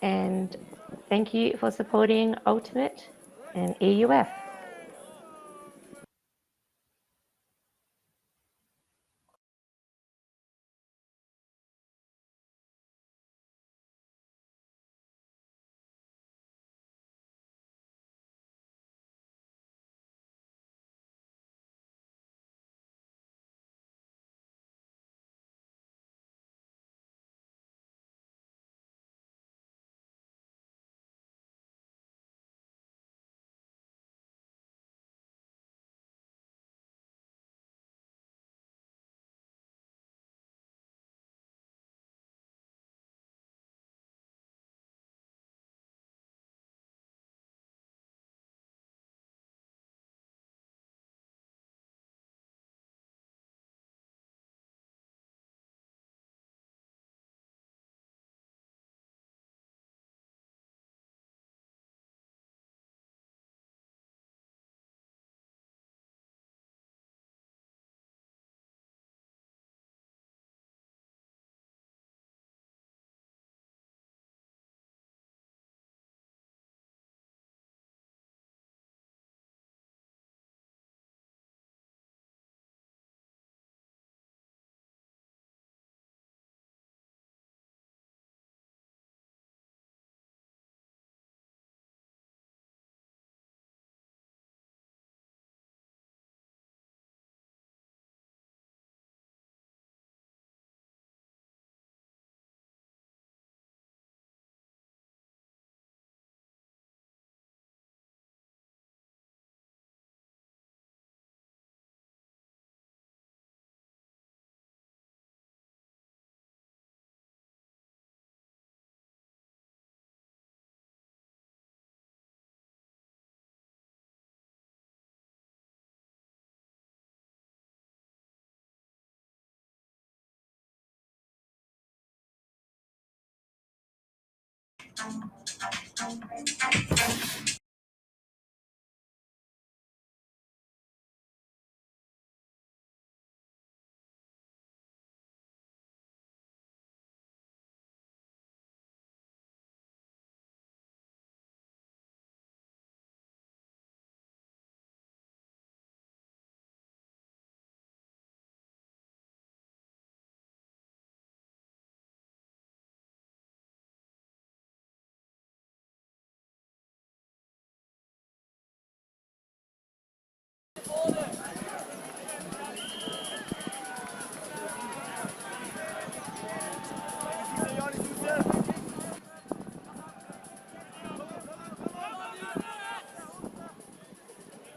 And thank you for supporting Ultimate and EUF.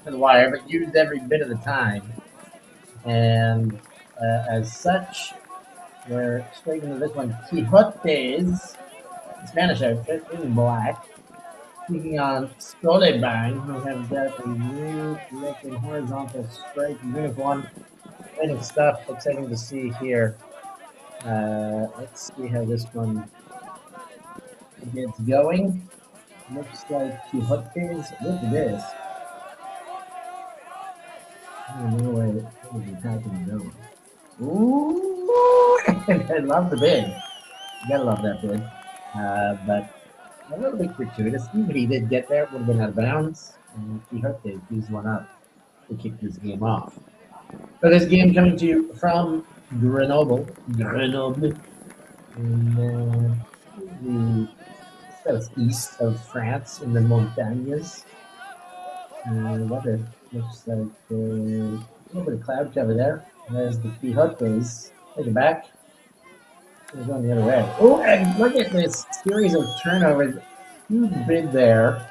To the wire, but used every bit of the time. And as such, we're straight into this one. Quijotes, Spanish outfit in black, taking on Solebang, who have got a new looking horizontal stripe uniform. Exciting stuff, exciting to see here. Let's see how this one gets going. Looks like Quijotes. Look at this. I don't know what is happening though. Ooh, I love the bid. You gotta love that bid. But a little bit gratuitous. Even if he did get there, it would have been out of bounds. And Quijote used one up to kick this game off. So this game coming to you from Grenoble, in the southeast of France, in the montagnes. Weather looks like a little bit of cloud cover there. There's the Quijotes. Take it back. We're going the other way. Oh, and look at this series of turnovers. Huge bid there.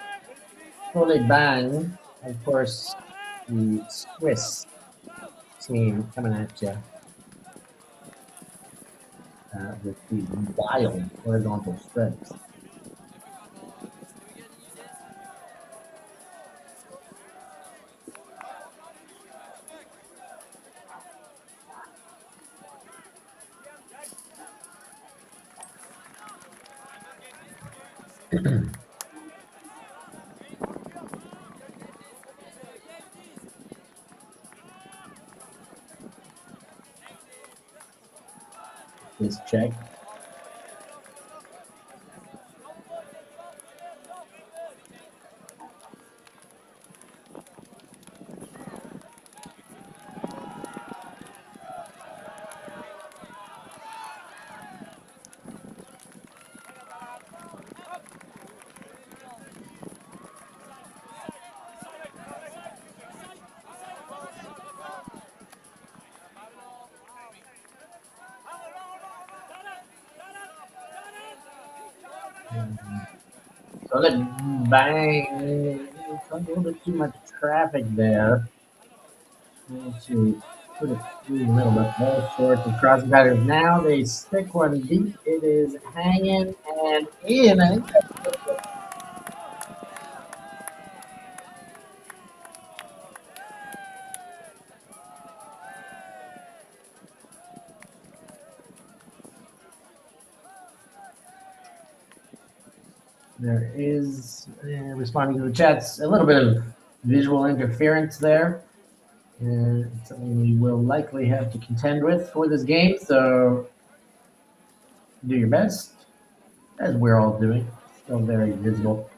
Solebang, of course, the Swiss team coming at you with these wild horizontal stripes. This check. So the bang, a little bit too much traffic there. Let's see, put it through the middle, but all sorts of crossing patterns. Now they stick one deep. It is hanging and in. I think there is responding to the chats. A little bit of visual interference there. It's something we will likely have to contend with for this game. So do your best, as we're all doing. Still very visible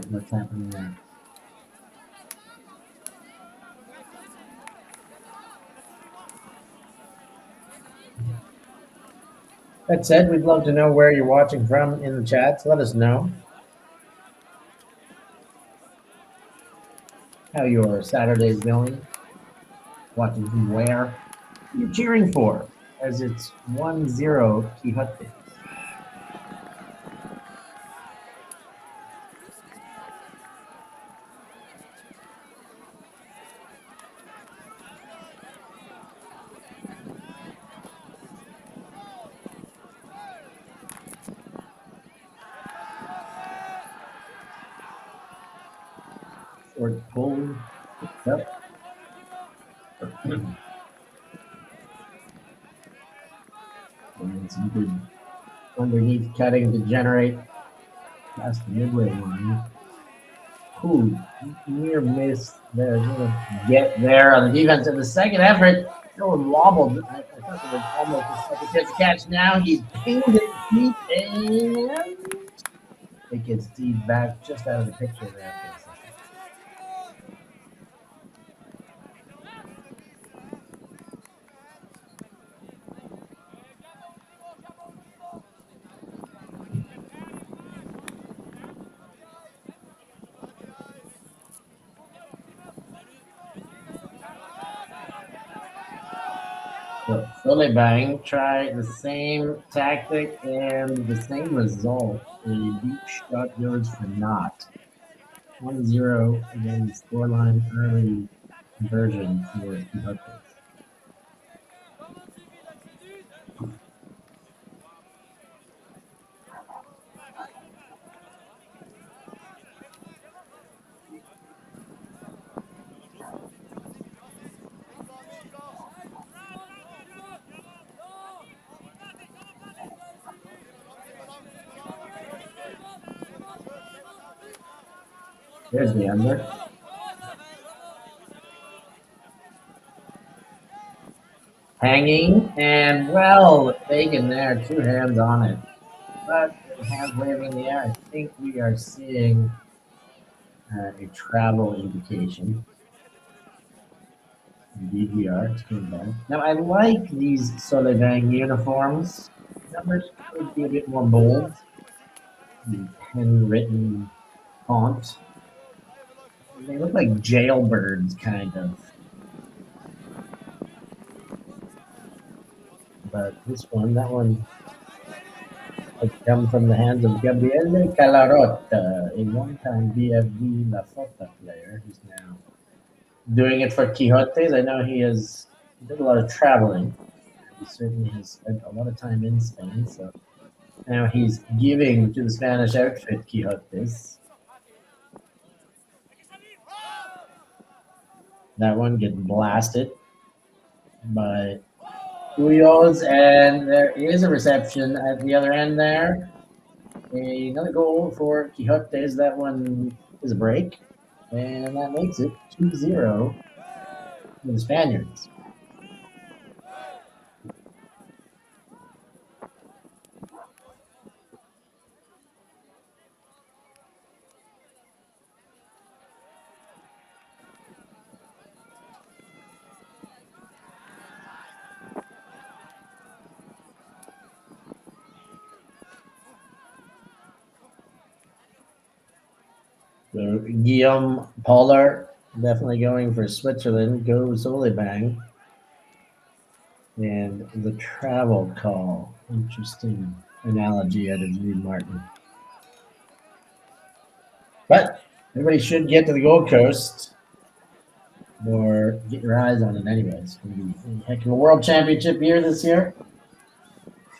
what's happening there. That said, we'd love to know where you're watching from in the chats. Let us know how your Saturday's going. Watching from where you're cheering for, as it's 1-0 Quijotes. Short pull. Yep. And some good underneath cutting to generate past the midway line. Ooh, near miss there. Gonna get there on the defense in the second effort. No one wobbled. I thought there was almost a second chance to catch. Now he's pinged it deep and it gets Steve back just out of the picture there. So Solebang try the same tactic and the same result. A deep shot goes for naught. 1-0 again, scoreline early conversion for Quijotes. There's the under. Hanging and well taken there, two hands on it. But hands waving in the air, I think we are seeing a travel indication. Indeed we are, it's coming back. Now I like these Solebang uniforms. Numbers could be a bit more bold. The pen-written font. They look like jailbirds, kind of. But this one, that one, has come from the hands of Gabriele Calarotta, a one-time BFV La Fota player who's now doing it for Quijotes. I know he did a lot of traveling. He certainly has spent a lot of time in Spain, so now he's giving to the Spanish outfit Quijotes. That one gets blasted by Wheels, and there is a reception at the other end there. Another goal for Quijotes. That one is a break, and that makes it 2-0 for the Spaniards. So Guillaume Pollard definitely going for Switzerland. Go Solebang. And the travel call. Interesting analogy out of Reed Martin. But everybody should get to the Gold Coast or get your eyes on it anyways. It's going to be a heck of a World Championship year this year.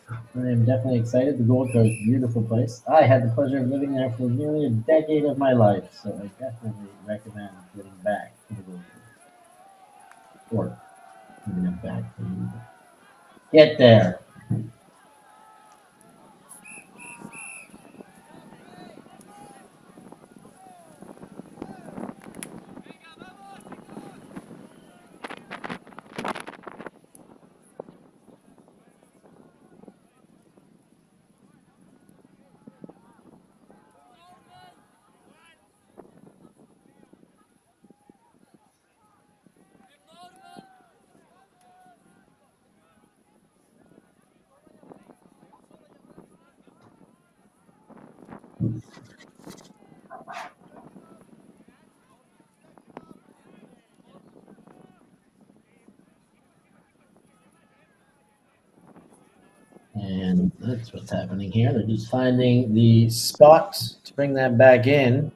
I am definitely excited. The Gold Coast, beautiful place. I had the pleasure of living there for nearly a decade of my life, so I definitely recommend getting back to the Gold Coast. Or maybe not back, but get there. And that's what's happening here. They're just finding the spot to bring that back in.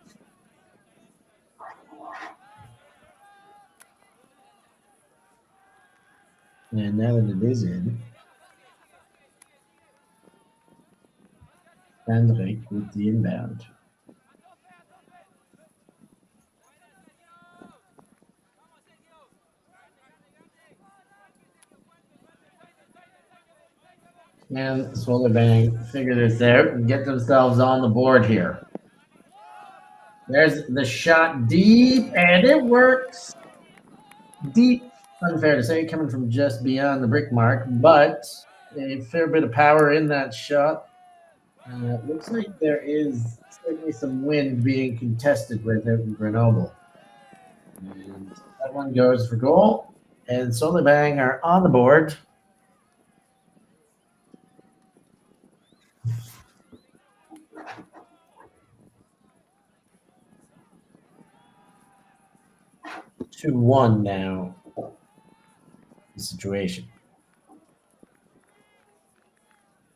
And now that it is in, Hendrik with the inbound. And Solebang figured it out and get themselves on the board here. There's the shot deep, and it works. Deep, unfair to say, coming from just beyond the brick mark, but a fair bit of power in that shot. Looks like there is certainly some wind being contested with out in Grenoble. And that one goes for goal. And Solebang are on the board. Two one now. The situation.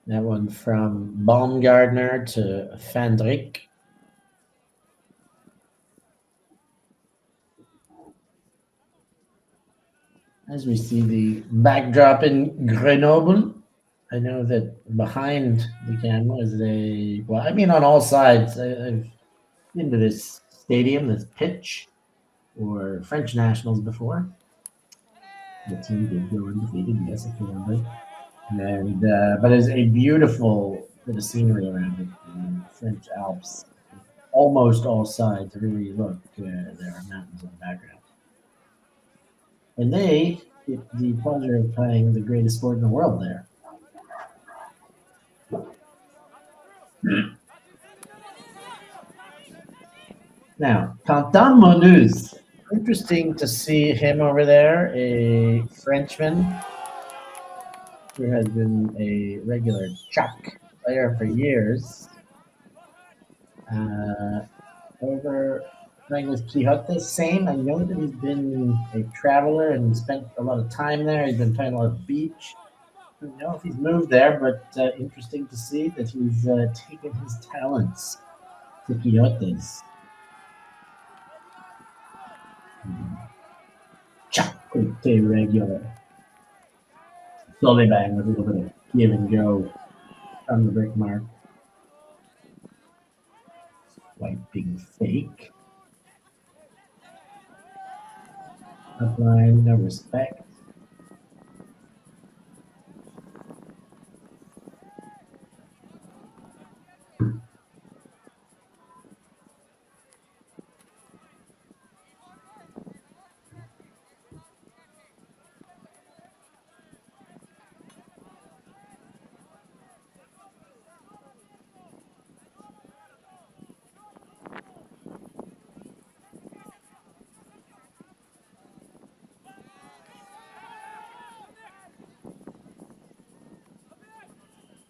That one from Baumgartner to Fandrik. As we see the backdrop in Grenoble, I know that behind the camera is on all sides. I've been to this stadium, this pitch, or French nationals before. The team did go undefeated, yes, if you remember. And but it's a beautiful bit of scenery around it. The French Alps, almost all sides. Everywhere you look, there are mountains in the background. And they get the pleasure of playing the greatest sport in the world there. Now, Quentin Monuz. Interesting to see him over there, a Frenchman who has been a regular Chuck player for years. Over playing with Quijotes, same. I know that he's been a traveler and spent a lot of time there. He's been playing a lot of beach. I don't know if he's moved there, but interesting to see that he's taken his talents to Quijotes. Chocolate regular. Solebang with a little bit of give and go from the brick mark. Wiping fake. Upline, no respect.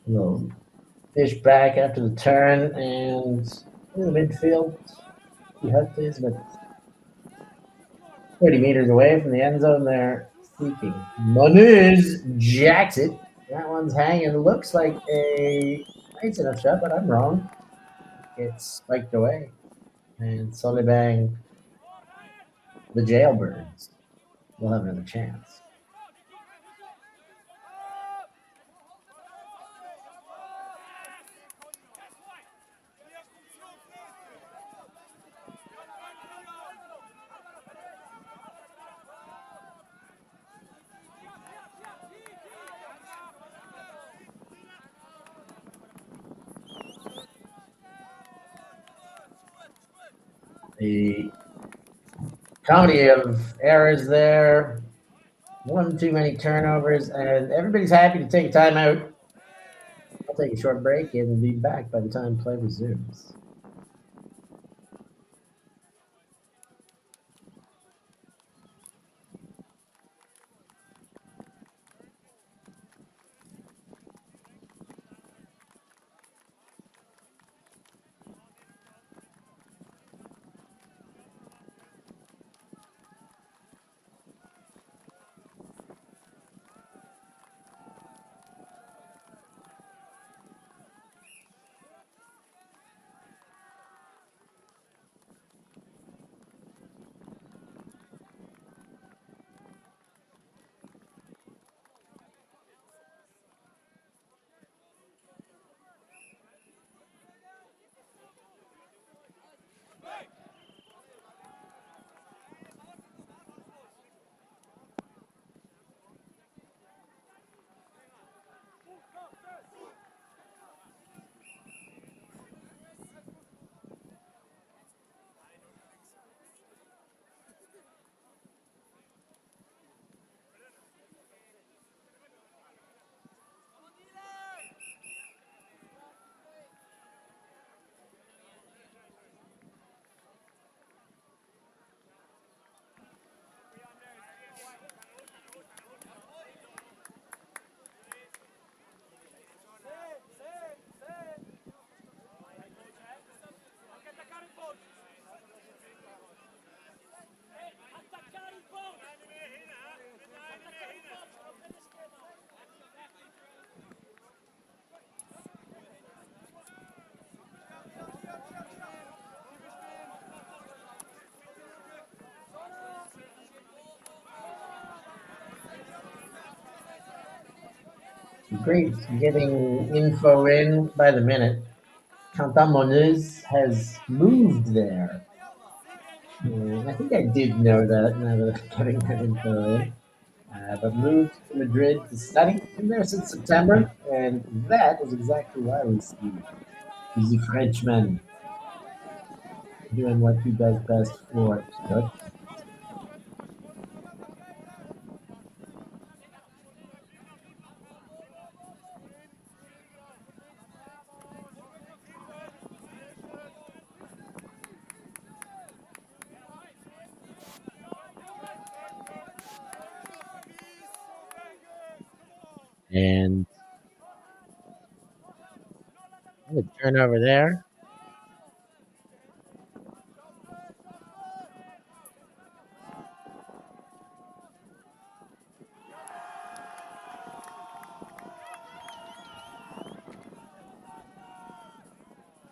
Little fish back after the turn and in the midfield. Quijotes, but 30 meters away from the end zone there, seeking. Monuz jacks it. That one's hanging. Looks like a nice enough shot, but I'm wrong. It's spiked away. And Solebang, the Jailbirds, will have another chance. The comedy of errors there. One too many turnovers, and everybody's happy to take a timeout. I'll take a short break and be back by the time play resumes. Great getting info in by the minute. Quentin Moniz has moved there. And I think I did know that now that I'm getting that info in. But moved to Madrid to study. Been there since September, and that is exactly why we see the Frenchman doing what he does best for Quijotes. And the turnover there.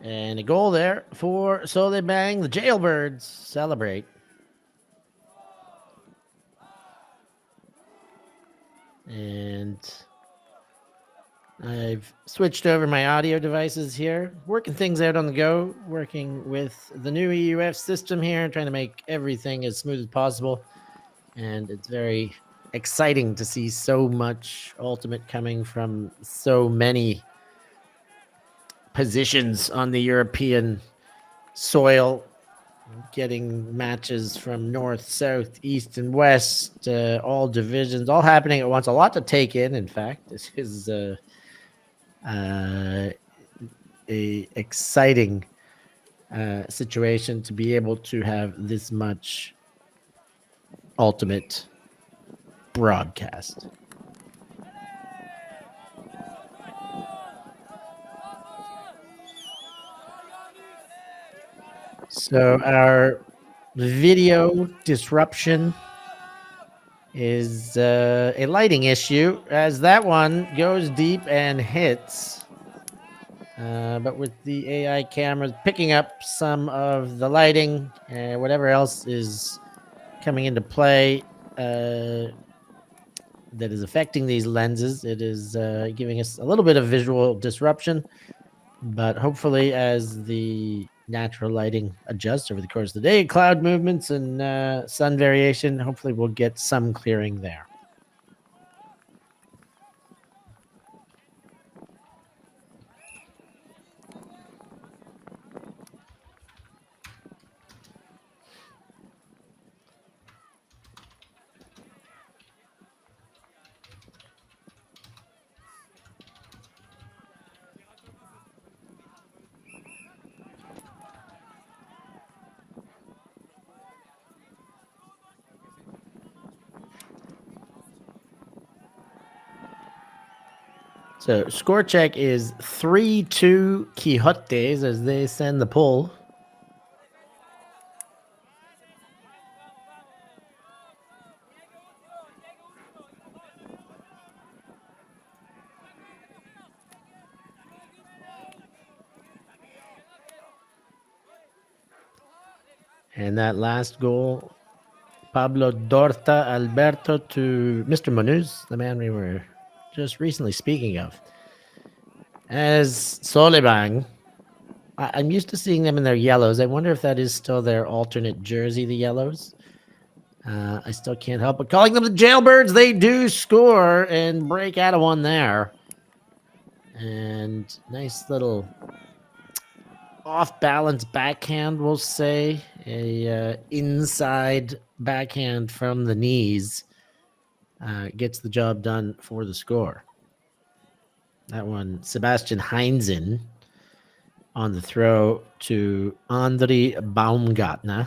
And a goal there for Solebang. The Jailbirds celebrate. And I've switched over my audio devices here, working things out on the go, working with the new EUF system here, trying to make everything as smooth as possible. And it's very exciting to see so much ultimate coming from so many positions on the European soil, getting matches from north, south, east, and west, all divisions, all happening at once. A lot to take in fact. This is a exciting situation to be able to have this much ultimate broadcast. So our video disruption is a lighting issue as that one goes deep and hits But with the AI cameras picking up some of the lighting and whatever else is coming into play that is affecting these lenses, it is giving us a little bit of visual disruption. But hopefully, as the natural lighting adjusts over the course of the day, cloud movements and sun variation, hopefully we'll get some clearing there. So score check is 3-2 Quijotes as they send the pull. And that last goal, Pablo Dorta Alberto to Mr. Munuz, the man we were just recently speaking of. As Solebang, I'm used to seeing them in their yellows. I wonder if that is still their alternate jersey, the yellows. I still can't help but calling them the Jailbirds. They do score and break out of one there. And nice little off-balance backhand, we'll say. A inside backhand from the knees gets the job done for the score. That one, Sebastian Heinzen on the throw to Andrei Baumgartner.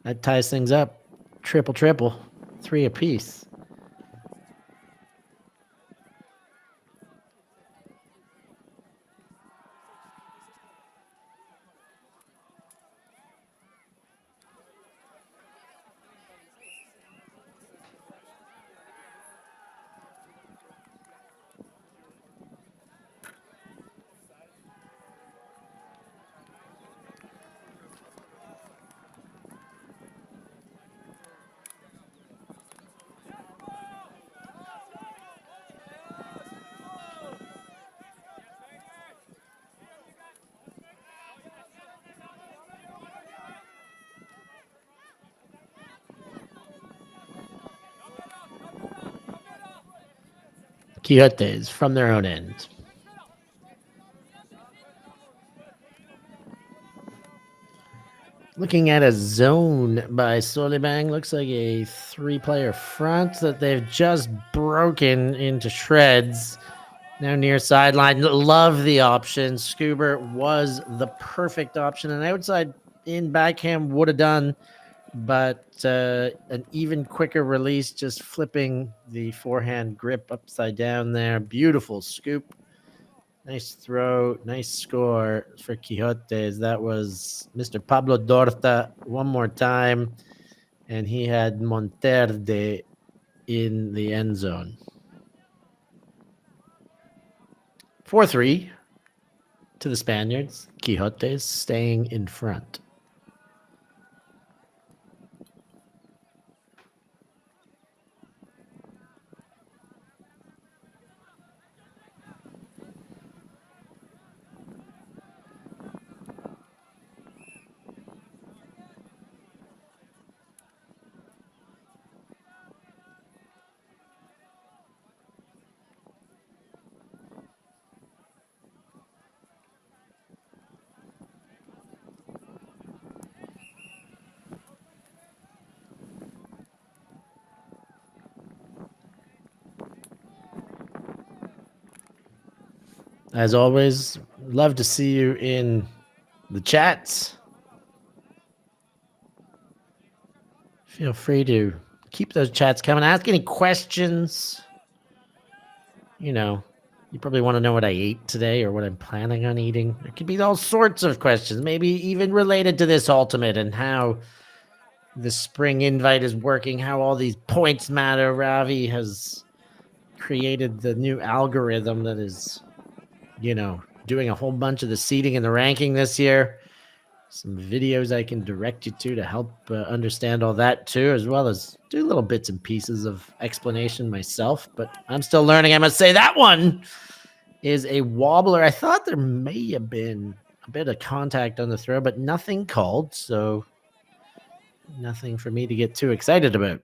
That ties things up. Triple, 3 apiece. Quijotes from their own end. Looking at a zone by Solebang, looks like a 3-player front that they've just broken into shreds. Now near sideline, love the option. Scuba was the perfect option. An outside in backhand would have done, but an even quicker release, just flipping the forehand grip upside down there. Beautiful scoop. Nice throw, nice score for Quijotes. That was Mr. Pablo Dorta one more time, and he had Monterde in the end zone. 4-3 to the Spaniards. Quijotes staying in front. As always, love to see you in the chats. Feel free to keep those chats coming. Ask any questions. You know, you probably want to know what I ate today or what I'm planning on eating. There could be all sorts of questions, maybe even related to this ultimate and how the spring invite is working, how all these points matter. Ravi has created the new algorithm that is, doing a whole bunch of the seeding and the ranking this year. Some videos I can direct you to help understand all that too, as well as do little bits and pieces of explanation myself. But I'm still learning. I must say that one is a wobbler. I thought there may have been a bit of contact on the throw, but nothing called. So nothing for me to get too excited about.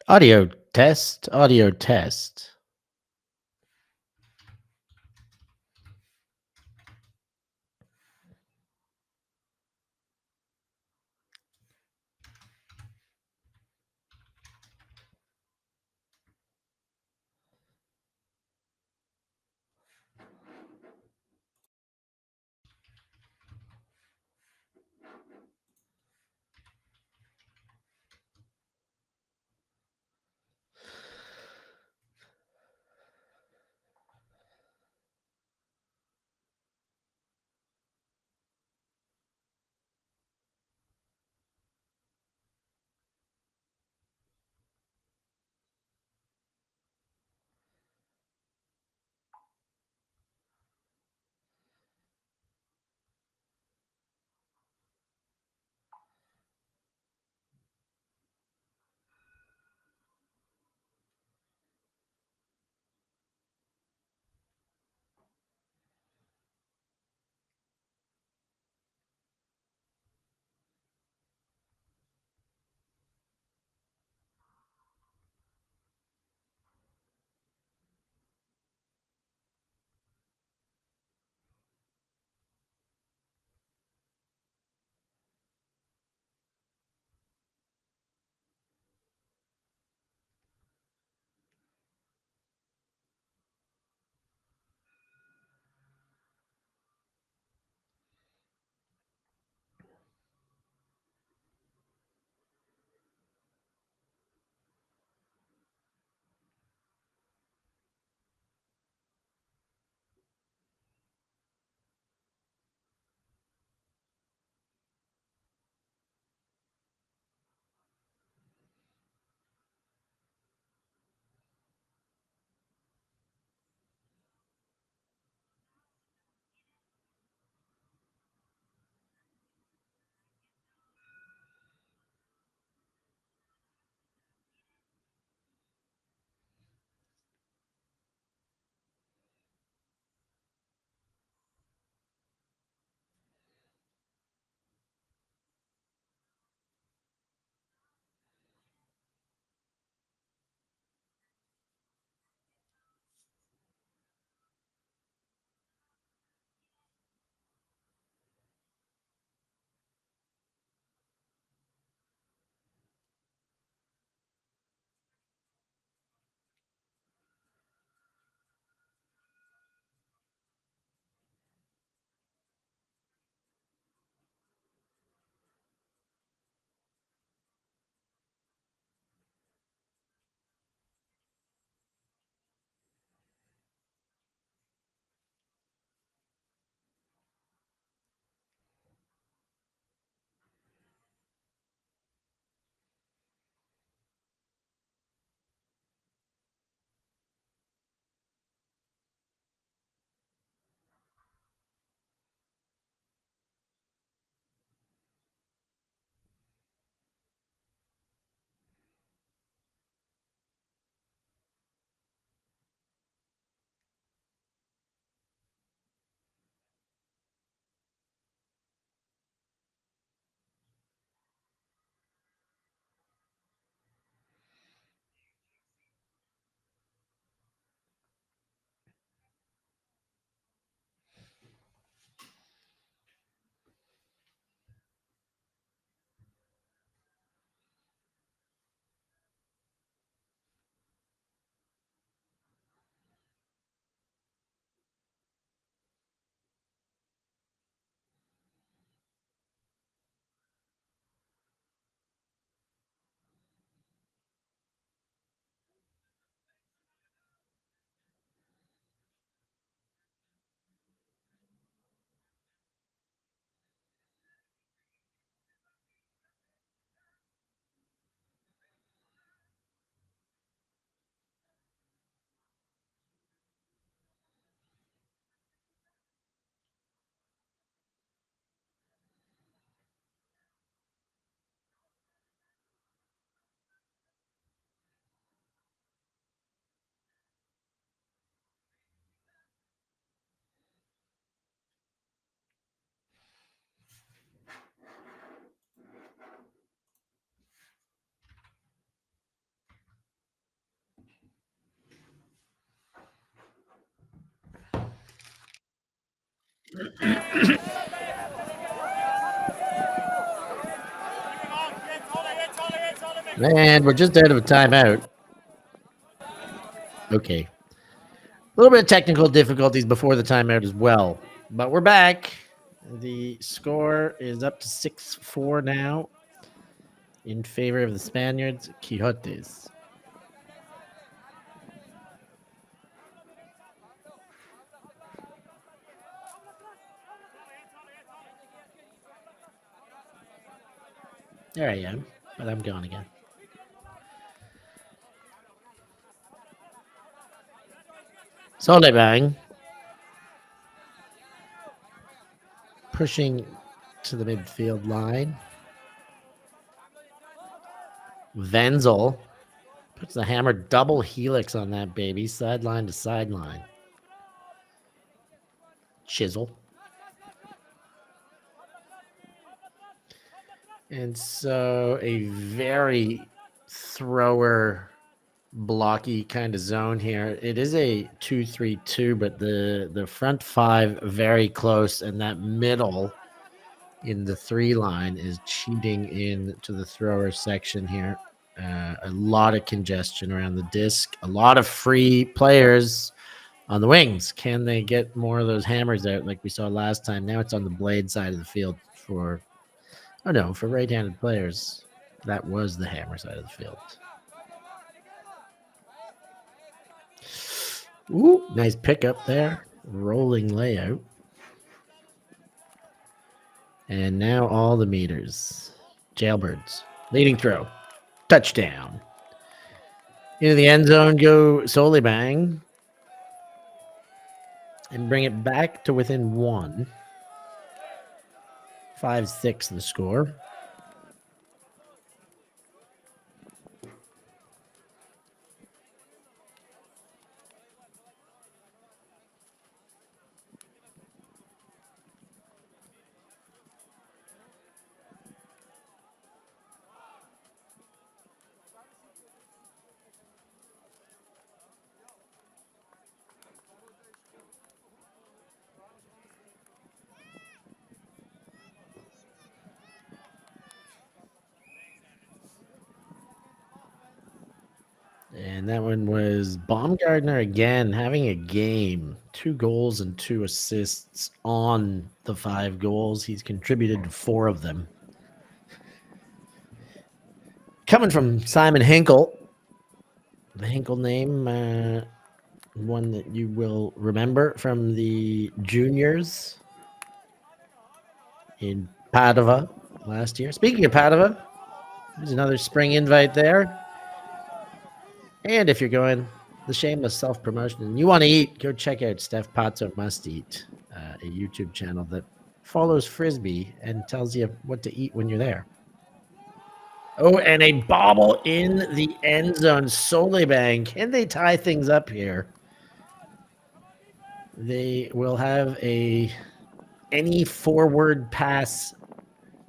Audio test, audio test. And we're just out of a timeout. Okay. A little bit of technical difficulties before the timeout as well. But we're back. The score is up to 6-4 now in favor of the Spaniards, Quijotes. There I am, but I'm gone again. Solebang pushing to the midfield line. Wenzel puts the hammer double helix on that baby, sideline to sideline. Chisel. And so a very thrower blocky kind of zone here. It is a 2-3-2, but the front five very close, and that middle in the three line is cheating into the thrower section here. A lot of congestion around the disc, a lot of free players on the wings. Can they get more of those hammers out like we saw last time? Now it's on the blade side of the field for right-handed players. That was the hammer side of the field. Ooh, nice pickup there. Rolling layout. And now all the meters. Jailbirds. Leading throw. Touchdown. Into the end zone go Solebang. And bring it back to within 1. 5-6 the score. And that one was Baumgartner again, having a game. 2 goals and 2 assists on the 5 goals. He's contributed to 4 of them. Coming from Simon Hinkle. The Hinkle name, one that you will remember from the juniors in Padova last year. Speaking of Padova, there's another spring invite there. And if you're going the shameless self-promotion and you want to eat, go check out Steph Pazzo Must Eat, a YouTube channel that follows Frisbee and tells you what to eat when you're there. Oh, and a bobble in the end zone. Solebang. Can they tie things up here? They will have any forward pass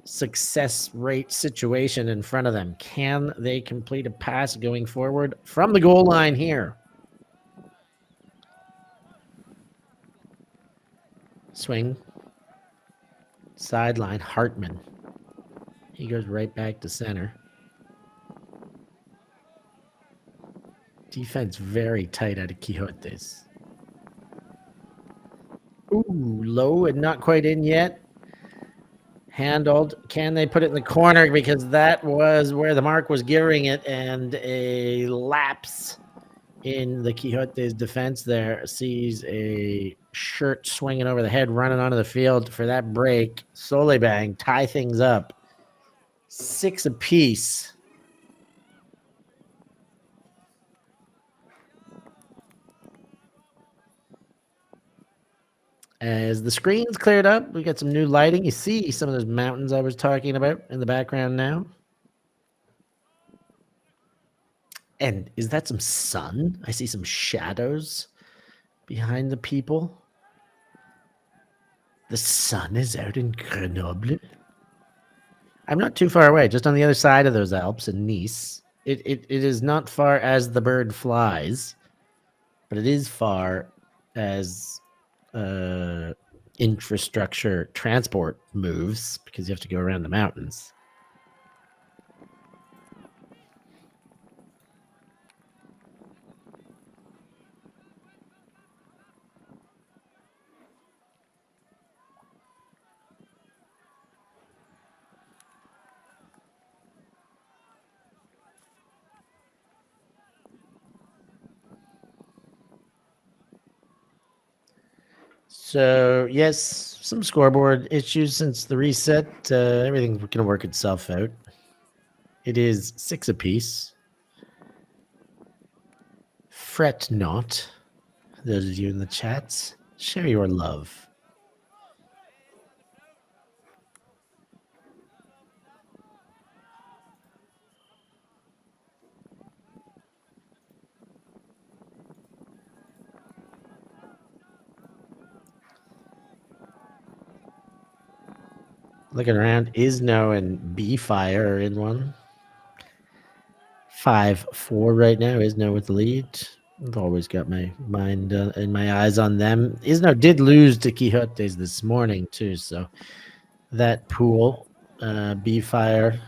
success rate situation in front of them. Can they complete a pass going forward from the goal line here? Swing. Sideline. Hartman. He goes right back to center. Defense very tight out of Quijotes. Ooh, low and not quite in yet. Handled. Can they put it in the corner? Because that was where the mark was gearing it, and a lapse in the Quijotes defense there sees a shirt swinging over the head, running onto the field for that break. Solebang tie things up. 6 apiece. As the screen's cleared up, we got some new lighting. You see some of those mountains I was talking about in the background now. And is that some sun? I see some shadows behind the people. The sun is out in Grenoble. I'm not too far away, just on the other side of those Alps in Nice. It is not far as the bird flies, but it is far as infrastructure transport moves because you have to go around the mountains. So, yes, some scoreboard issues since the reset. Everything's going to work itself out. It is 6 apiece. Fret not. Those of you in the chats, share your love. Looking around, Isno and B Fire are in one. 5-4 right now. Isno with the lead. I've always got my mind and my eyes on them. Isno did lose to Quijotes this morning too, so that pool, B Fire,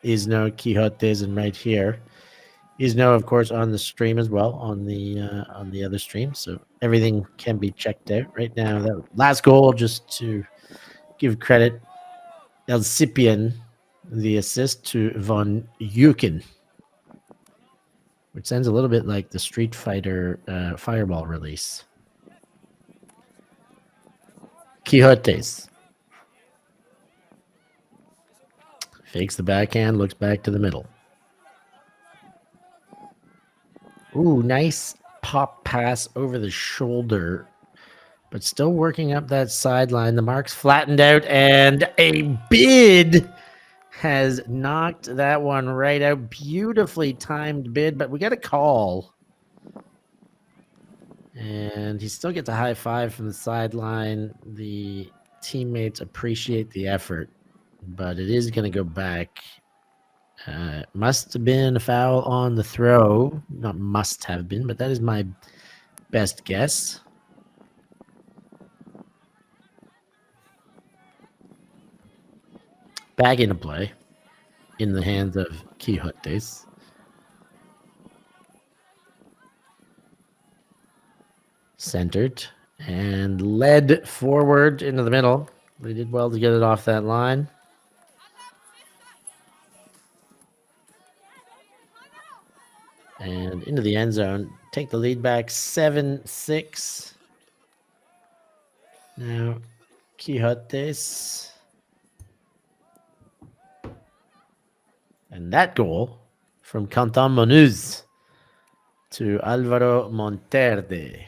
Isno, Quijotes, and right here. Isno, of course, on the stream as well on the other stream, so everything can be checked out right now. That last goal, just to give credit, Elsipian, the assist to Von Euken, which sounds a little bit like the Street Fighter Fireball release. Quijotes fakes the backhand, looks back to the middle. Ooh, nice pop pass over the shoulder, but still working up that sideline. The mark's flattened out, and a bid has knocked that one right out. Beautifully timed bid, but we got a call. And he still gets a high five from the sideline. The teammates appreciate the effort, but it is going to go back. Must have been a foul on the throw. Not must have been, but that is my best guess. Back into play in the hands of Quijotes. Centered and led forward into the middle. They did well to get it off that line. And into the end zone. Take the lead back 7-6. Now, Quijotes. And that goal from Canton Monuz to Alvaro Monterde.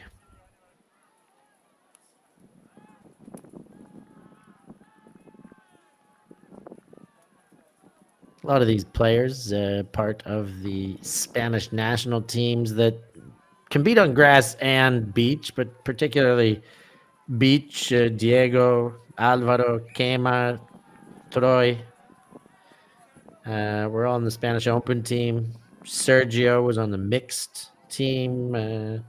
A lot of these players, part of the Spanish national teams that compete on grass and beach, but particularly beach. Diego, Alvaro, Quema, Troy. We're all on the Spanish Open team. Sergio was on the mixed team.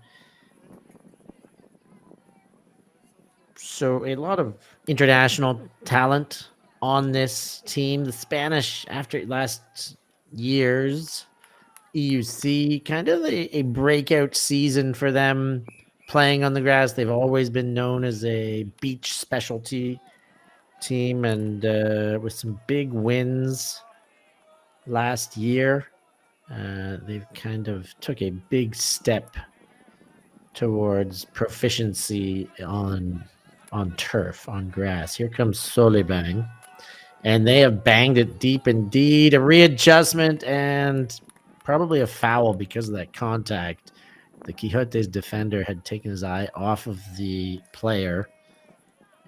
So a lot of international talent on this team. The Spanish, after last year's EUC, kind of a breakout season for them playing on the grass. They've always been known as a beach specialty team, and with some big wins last year, they've kind of took a big step towards proficiency on turf, on grass. Here comes Solebang, and they have banged it deep indeed. A readjustment and probably a foul because of that contact. The Quijotes defender had taken his eye off of the player,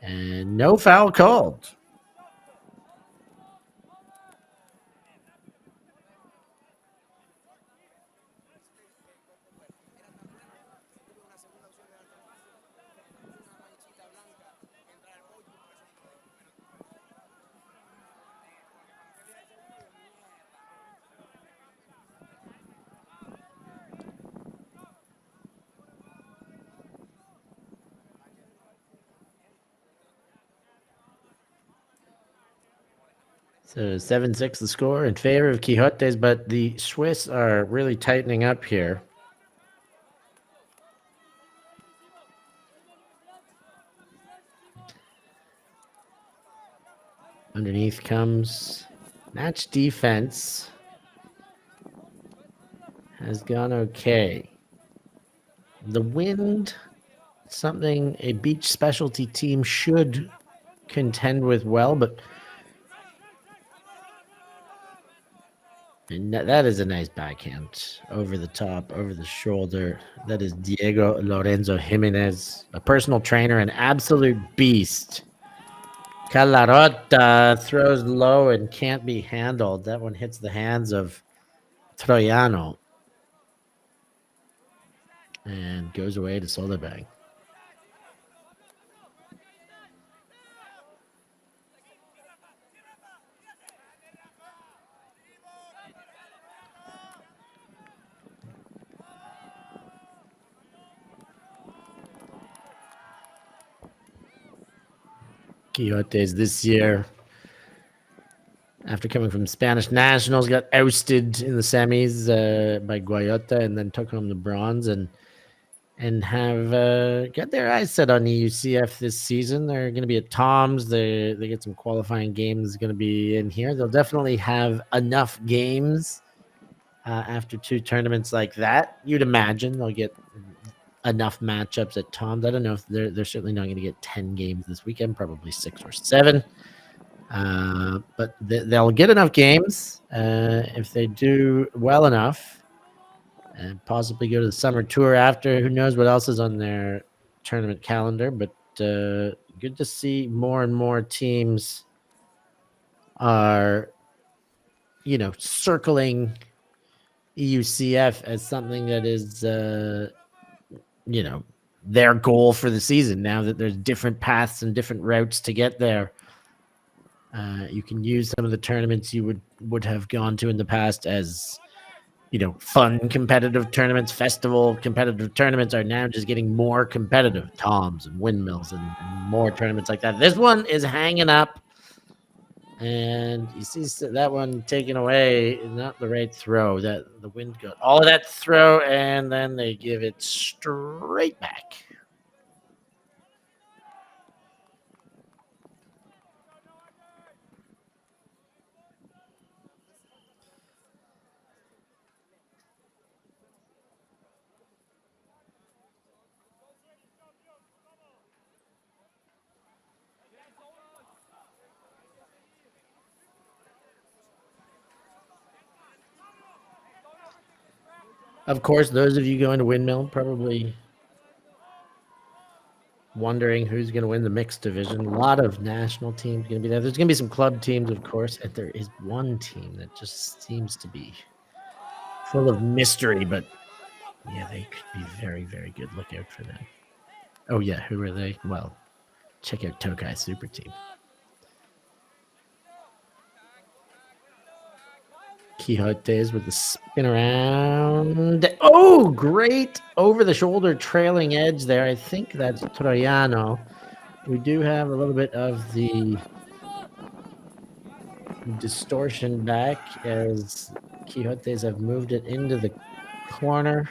and no foul called. So 7-6 the score in favor of Quijotes, but the Swiss are really tightening up here. Underneath comes match defense. Has gone okay. The wind, something a beach specialty team should contend with well, but and that is a nice backhand over the top, over the shoulder. That is Diego Lorenzo Jimenez, a personal trainer, an absolute beast. Calarota throws low and can't be handled. That one hits the hands of Troyano and goes away to Solebang. Quijotes this year, after coming from Spanish Nationals, got ousted in the semis by Guayota and then took home the bronze and have got their eyes set on EUCF this season. They're going to be at Tom's. They get some qualifying games going to be in here. They'll definitely have enough games after two tournaments like that. You'd imagine they'll get enough matchups at Tom's. I don't know if they're certainly not going to get 10 games this weekend, probably 6 or 7. But they'll get enough games if they do well enough and possibly go to the summer tour after. Who knows what else is on their tournament calendar, but good to see more and more teams are, circling EUCF as something that is, their goal for the season. Now that there's different paths and different routes to get there, you can use some of the tournaments you would have gone to in the past as, fun competitive tournaments. Festival competitive tournaments are now just getting more competitive. Toms and windmills and more tournaments like that. This one is hanging up. And you see that one taken away, not the right throw. That the wind got all of that throw, and then they give it straight back. Of course, those of you going to Windmill probably wondering who's going to win the mixed division. A lot of national teams going to be there. There's going to be some club teams, of course, and there is one team that just seems to be full of mystery, but yeah, they could be very, very good. Look out for them. Oh, yeah, who are they? Well, check out Tokai Super Team. Quijotes with the spin around. Oh, great over-the-shoulder trailing edge there. I think that's Troyano. We do have a little bit of the distortion back as Quijotes have moved it into the corner.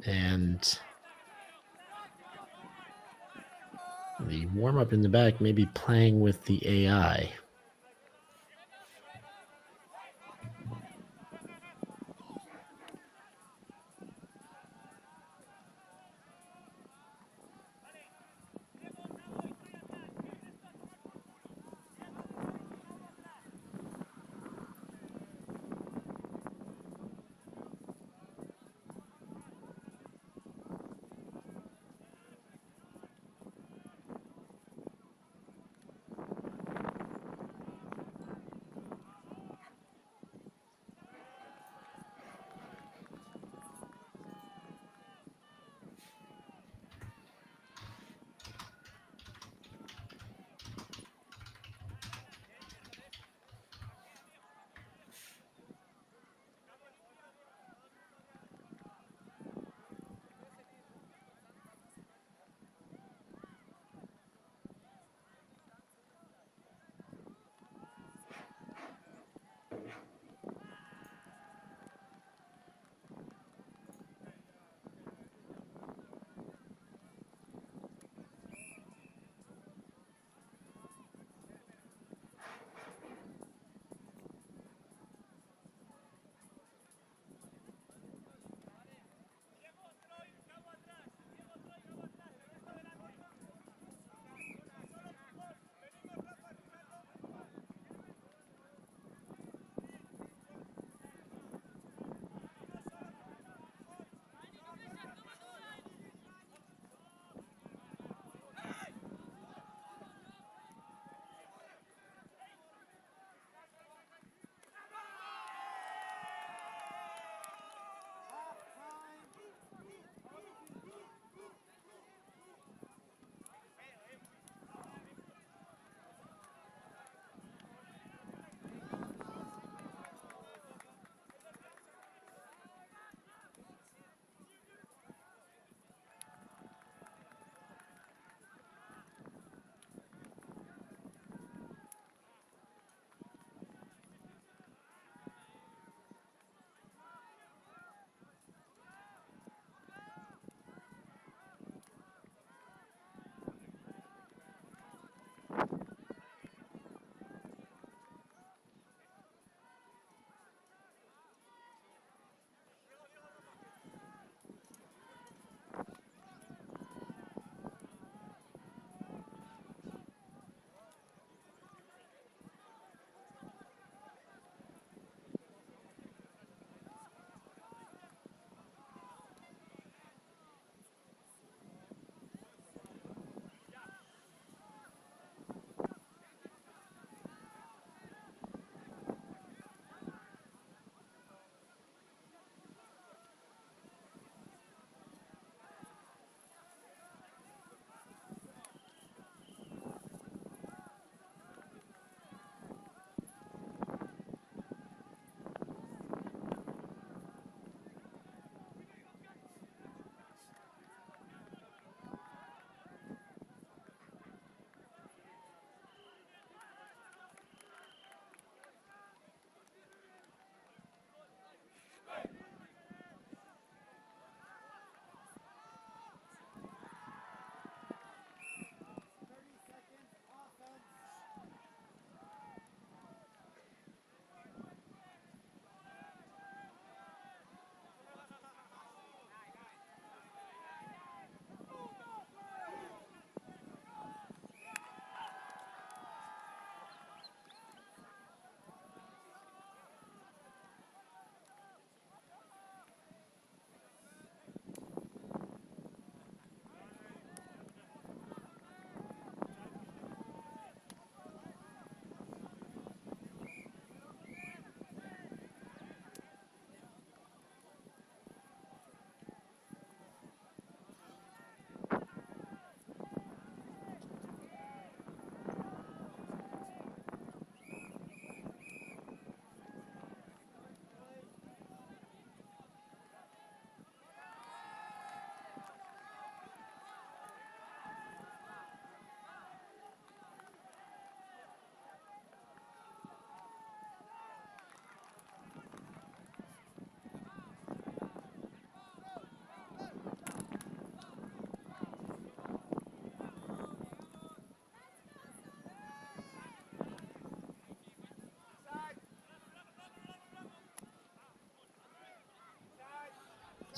And the warm-up in the back may be playing with the AI.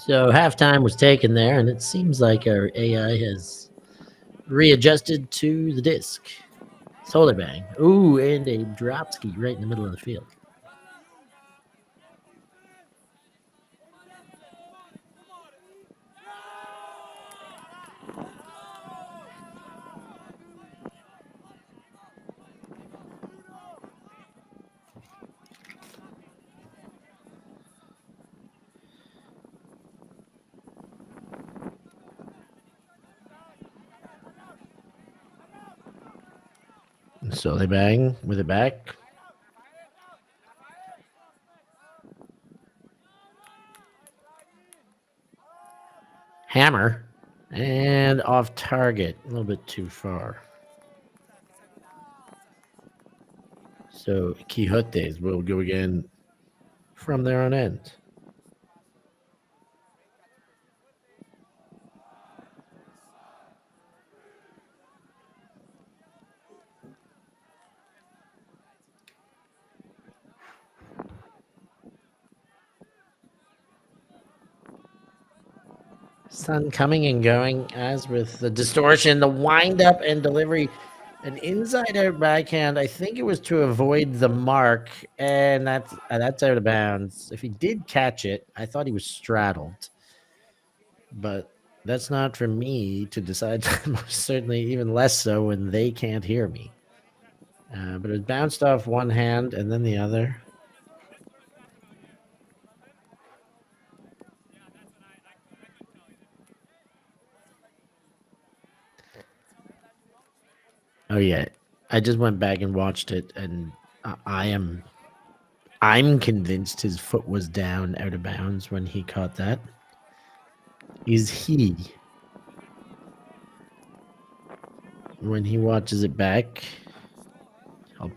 So halftime was taken there, and it seems like our AI has readjusted to the disc. Solebang. Ooh, and a drop ski right in the middle of the field. Solebang with it back. Hammer. And off target. A little bit too far. So Quijotes will go again from their own end. Sun coming and going, as with the distortion, the wind up and delivery. An inside out backhand. I think it was to avoid the mark, and that's out of bounds. If he did catch it, I thought he was straddled, but that's not for me to decide. Most certainly, even less so when they can't hear me. But it bounced off one hand and then the other. Oh yeah, I just went back and watched it, and I'm convinced his foot was down out of bounds when he caught that. Is he? When he watches it back, I'll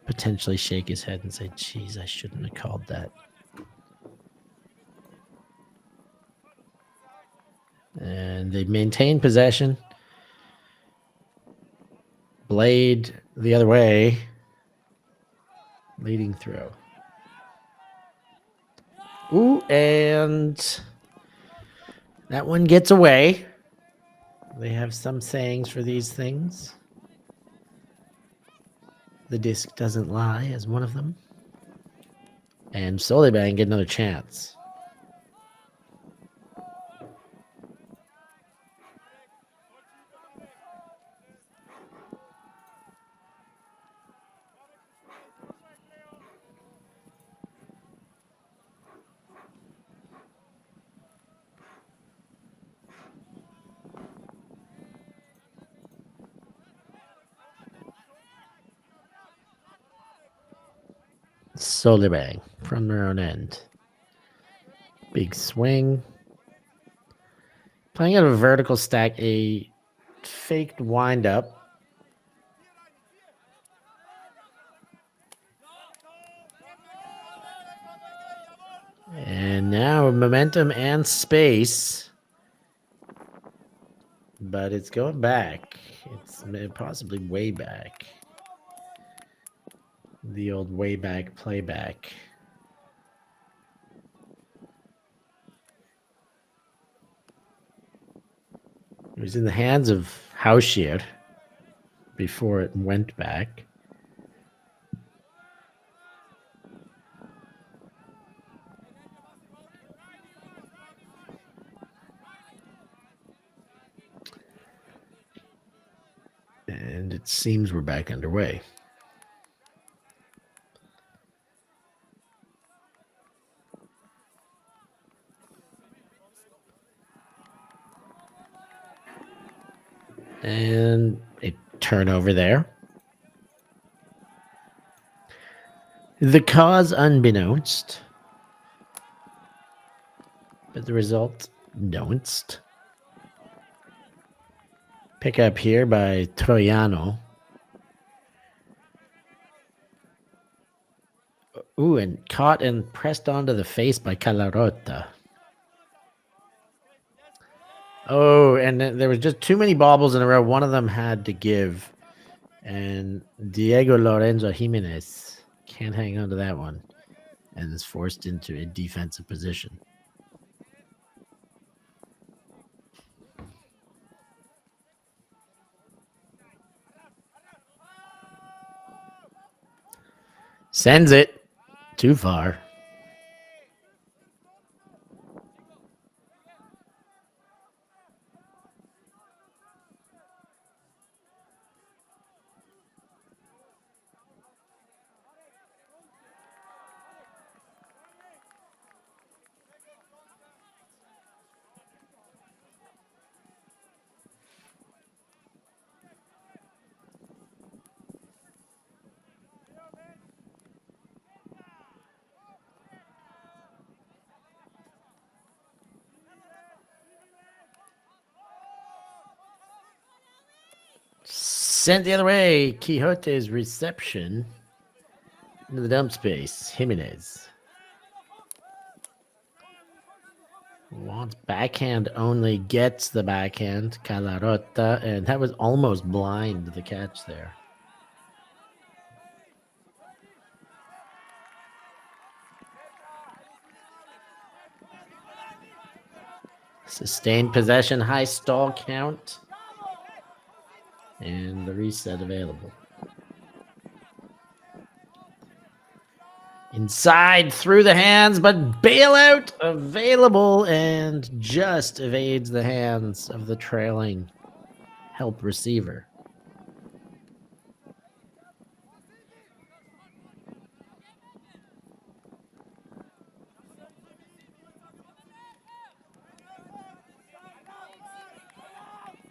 potentially shake his head and say, "Geez, I shouldn't have called that." And they maintain possession. Blade the other way. Leading throw. Ooh, and that one gets away. They have some sayings for these things. The disc doesn't lie as one of them. And Solebang get another chance. Solebang from their own end. Big swing. Playing out of a vertical stack, a faked windup. And now momentum and space. But it's going back. It's possibly way back. The old way back playback. It was in the hands of Hauschier before it went back. And it seems we're back underway. And a turnover there. The cause unbeknownst, but the result knowinst. Pick up here by Troiano. Ooh, and caught and pressed onto the face by Calarota. Oh, and there was just too many bobbles in a row. One of them had to give. And Diego Lorenzo Jimenez can't hang on to that one and is forced into a defensive position. Sends it too far. Sent the other way. Quijotes reception into the dump space. Jimenez. Wants backhand only, gets the backhand. Calarota, and that was almost blind, the catch there. Sustained possession, high stall count. And the reset available. Inside, through the hands, but bailout available and just evades the hands of the trailing help receiver.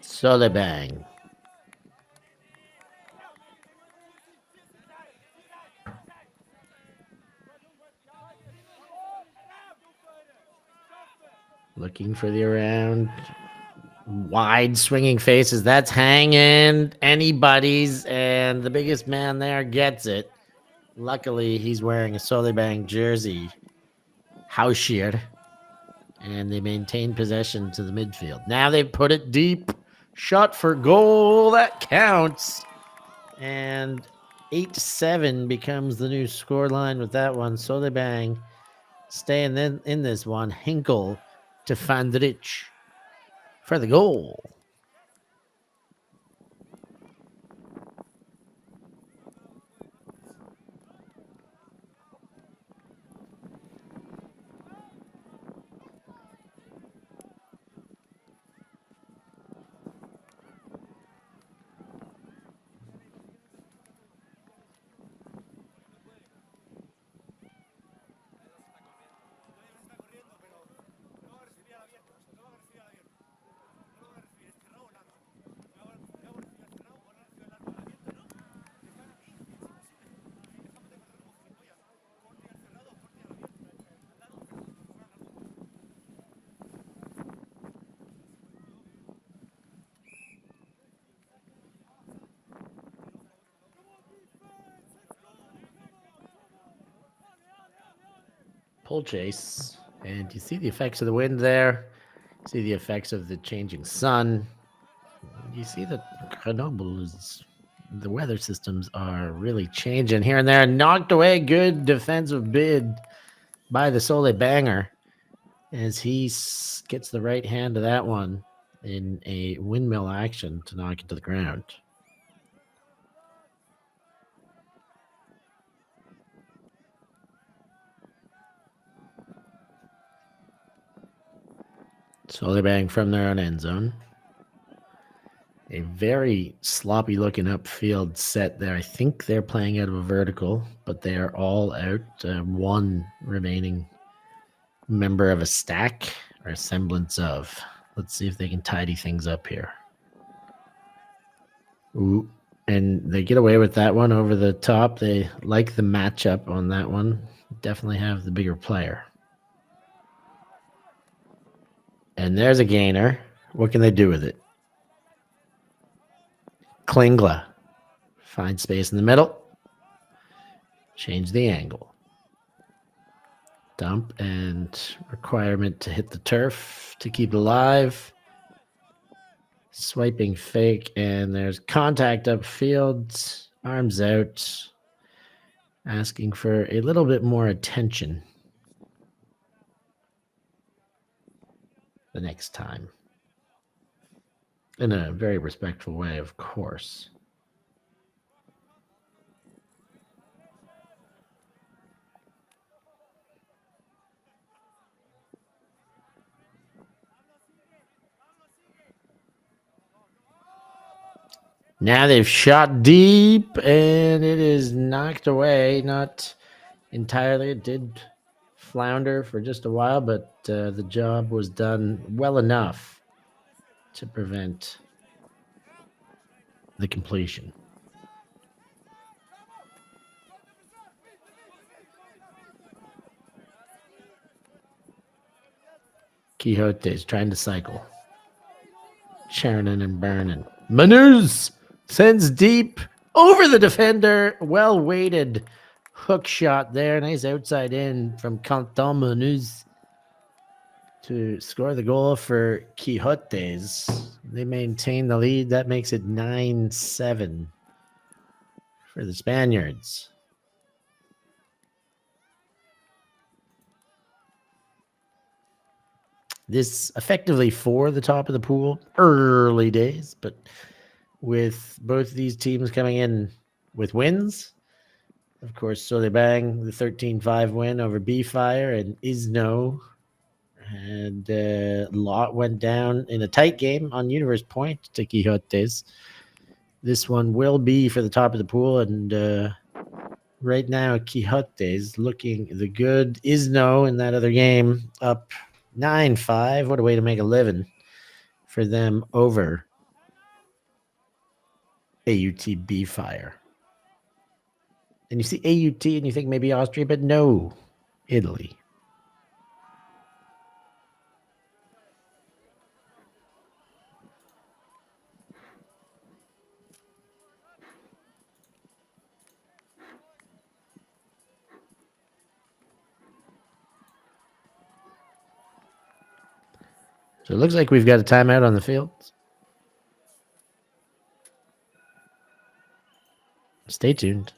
Solebang. Looking for the around. Wide swinging faces. That's hanging anybody's, and the biggest man there gets it. Luckily, he's wearing a Solebang jersey. Hauschier. And they maintain possession to the midfield. Now they've put it deep. Shot for goal. That counts. And 8-7 becomes the new scoreline with that one. Solebang staying in this one. Hinkle to Fandrich for the goal. Pull chase. And you see the effects of the wind there. See the effects of the changing sun. You see that Grenoble is, the weather systems are really changing here and there. Knocked away. Good defensive bid by the Solebanger as he gets the right hand of that one in a windmill action to knock it to the ground. Solebang from their own end zone. A very sloppy looking upfield set there. I think they're playing out of a vertical, but they are all out. One remaining member of a stack or a semblance of. Let's see if they can tidy things up here. Ooh, and they get away with that one over the top. They like the matchup on that one. Definitely have the bigger player. And there's a gainer. What can they do with it? Klingler. Find space in the middle. Change the angle. Dump and requirement to hit the turf to keep it alive. Swiping fake, and there's contact upfield. Arms out. Asking for a little bit more attention the next time. In a very respectful way, of course. Now they've shot deep, and it is knocked away. Not entirely. It did flounder for just a while, but the job was done well enough to prevent the completion. Quijotes trying to cycle. Churning and burning. Manuz sends deep over the defender. Well weighted hook shot there. Nice outside in from Canton Manuz to score the goal for Quijotes. They maintain the lead. That makes it 9-7 for the Spaniards. This effectively for the top of the pool, early days, but with both these teams coming in with wins. Of course, Solebang, the 13-5 win over B-Fire, and Isno. And Lot went down in a tight game on Universe Point to Quijotes. This one will be for the top of the pool, and right now Quijotes looking the good. Isno in that other game up 9-5. What a way to make a living for them over AUTB Fire. And you see AUT and you think maybe Austria, but no, Italy. So it looks like we've got a timeout on the field. Stay tuned.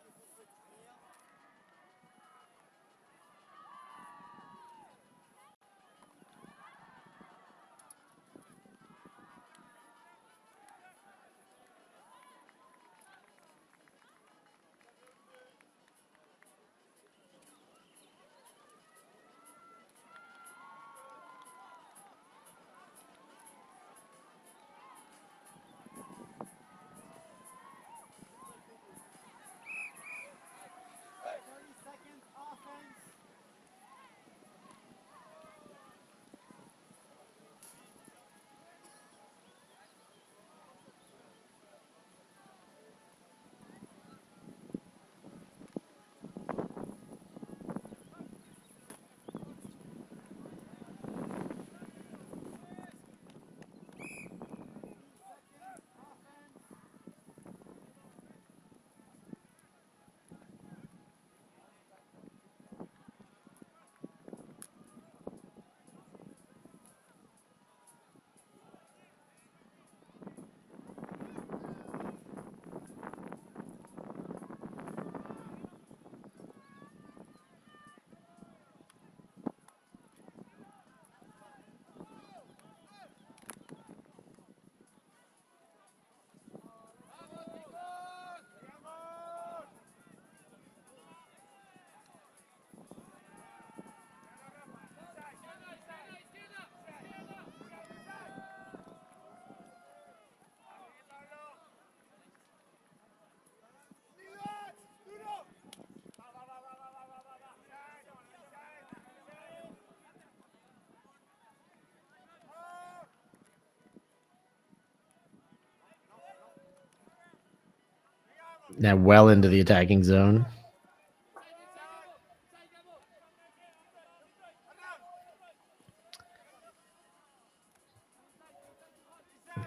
Now well into the attacking zone.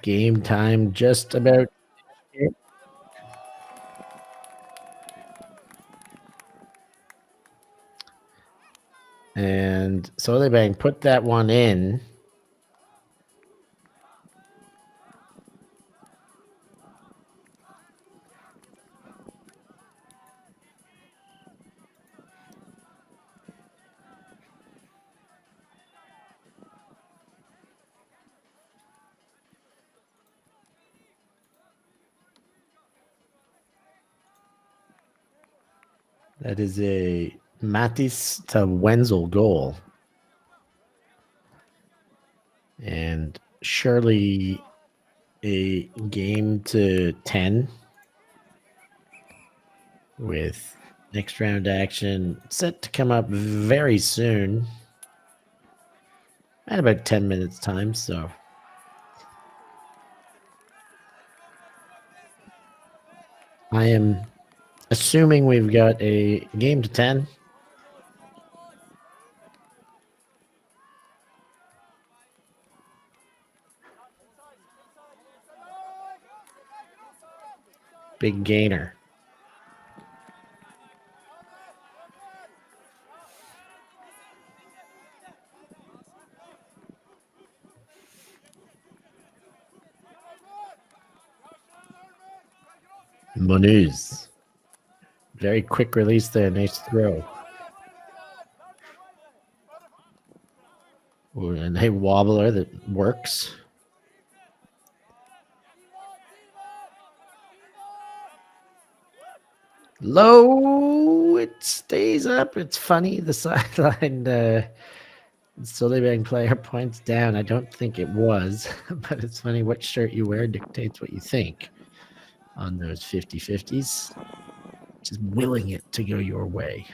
Game time just about. And Solebang put that one in. That is a Mattis to Wenzel goal. And Shirley a game to 10 with next round action set to come up very soon at about 10 minutes time. So I am assuming we've got a game to 10. Big gainer. Monuz. Very quick release there. Nice throw. Ooh, and a wobbler that works. Low. It stays up. It's funny. The sideline Solebang player points down. I don't think it was, but it's funny. What shirt you wear dictates what you think on those 50-50s. Just willing it to go your way.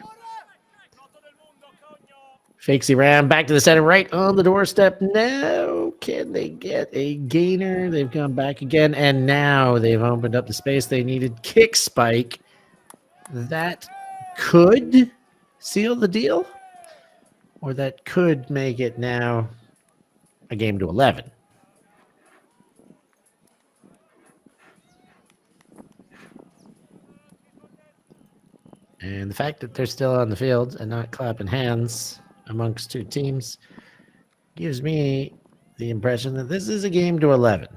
Fakes around, back to the center, right on the doorstep. Now, can they get a gainer? They've gone back again, and now they've opened up the space they needed. Kick spike. That could seal the deal, or that could make it now a game to 11. And the fact that they're still on the field and not clapping hands amongst two teams gives me the impression that this is a game to 11.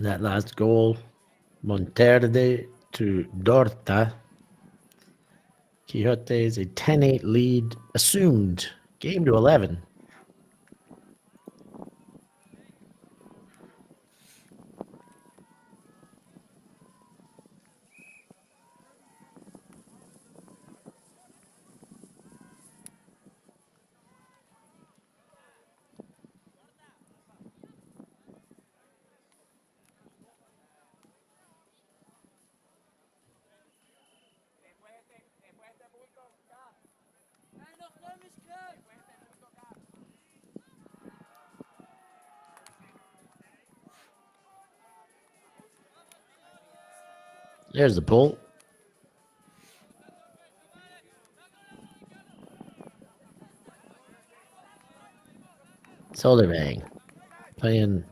That last goal, Monterde to Dorta. Quijotes, a 10-8 lead, assumed. Game to 11. There's the pull. Solebang playing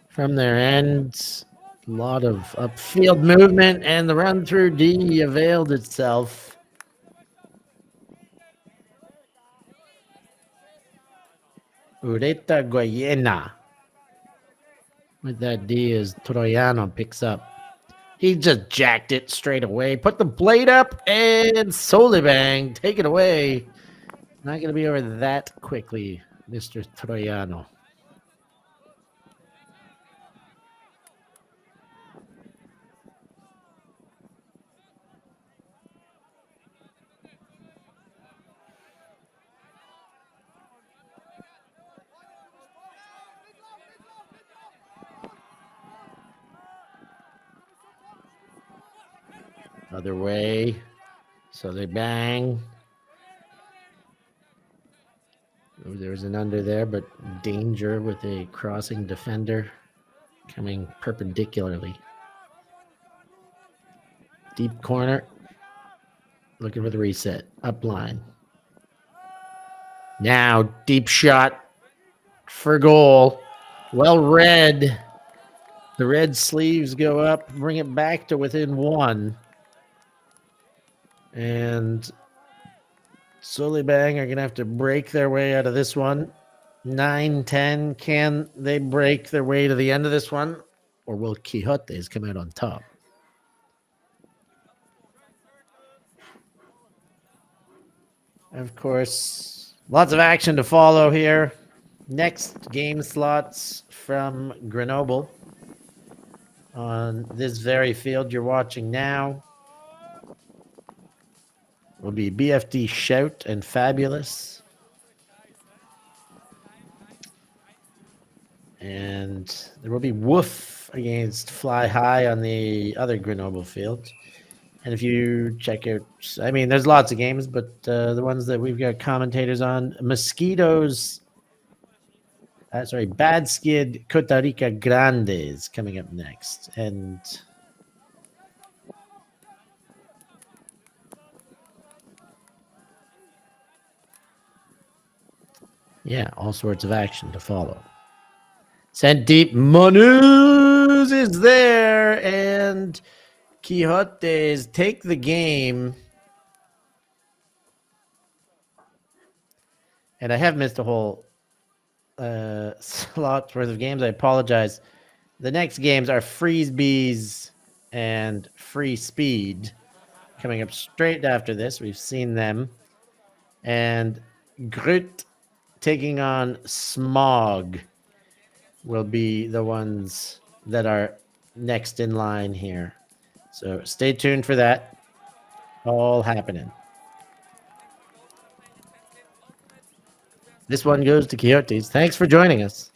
from their ends. A lot of upfield movement, and the run through D availed itself. Ureta Guayena. With that D as Troyano picks up. He just jacked it straight away. Put the blade up, and Solebang take it away. Not going to be over that quickly, Mr. Troyano. Other way. So they bang. Oh, there's an under there, but danger with a crossing defender. coming perpendicularly. Deep corner. Looking for the reset. Up line. Now, deep shot for goal. Well read. The red sleeves go up, bring it back to within one. And Solebang are going to have to break their way out of this one. 9-10. Can they break their way to the end of this one? Or will Quijotes come out on top? Of course, lots of action to follow here. Next game slots from Grenoble on this very field you're watching now will be BFD Shout and Fabulous. And there will be Woof against Fly High on the other Grenoble field. And if you check out, I mean, there's lots of games, but the ones that we've got commentators on, Mosquitoes, Bad Skid Costa Rica Grandes coming up next. And yeah, all sorts of action to follow. Sent deep, Manus is there, and Quijotes take the game. And I have missed a whole slot worth of games. I apologize. The next games are Freeze Bees and Free Speed coming up straight after this. We've seen them. And Grut taking on Smog will be the ones that are next in line here. So stay tuned for that. All happening. This one goes to Quijotes. Thanks for joining us.